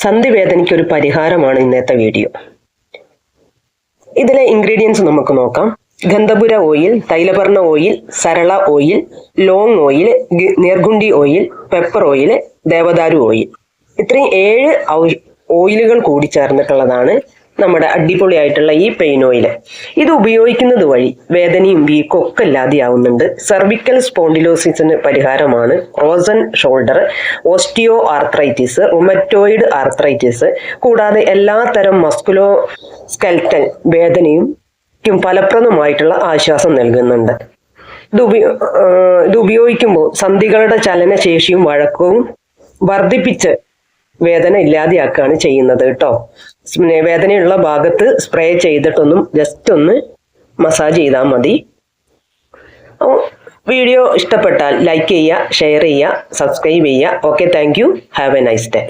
സന്ധിവേദനയ്ക്ക് ഒരു പരിഹാരമാണ് ഇന്നത്തെ വീഡിയോ. ഇതിലെ ഇൻഗ്രീഡിയൻസ് നമുക്ക് നോക്കാം. ഗന്ധപുര ഓയിൽ, തൈലപർണ ഓയിൽ, സരള ഓയിൽ, ലോങ് ഓയിൽ, നീർഗുണ്ടി ഓയിൽ, പെപ്പർ ഓയിൽ, ദേവദാരു ഓയിൽ. ഇത്രയും 7 ഓയിലുകൾ കൂടി ചേർന്നിട്ടുള്ളതാണ് നമ്മുടെ അടിപൊളിയായിട്ടുള്ള ഈ പെയിൻ ഓയിൽ. ഇത് ഉപയോഗിക്കുന്നത് വഴി വേദനയും വീക്കും ഒക്കെ ഇല്ലാതെയാവുന്നുണ്ട്. സെർവിക്കൽ സ്പോണ്ടിലോസിസിന് പരിഹാരമാണ്. Frozen shoulder, osteo arthritis, rheumatoid arthritis കൂടാതെ എല്ലാത്തരം മസ്കുലോ സ്കെൽറ്റൽ വേദനയും ഫലപ്രദമായിട്ടുള്ള ആശ്വാസം നൽകുന്നുണ്ട്. ഇത് ഉപയോഗിക്കുമ്പോൾ സന്ധികളുടെ ചലനശേഷിയും വഴക്കവും വർദ്ധിപ്പിച്ച് വേദന ഇല്ലാതെയാക്കുകയാണ് ചെയ്യുന്നത് കേട്ടോ. വേദനയുള്ള ഭാഗത്ത് സ്പ്രേ ചെയ്തിട്ടൊന്നും ജസ്റ്റ് ഒന്ന് മസാജ് ചെയ്താൽ മതി. വീഡിയോ ഇഷ്ടപ്പെട്ടാൽ ലൈക്ക് ചെയ്യുക, ഷെയർ ചെയ്യുക, സബ്സ്ക്രൈബ് ചെയ്യുക. Okay, thank you. Have A nice day.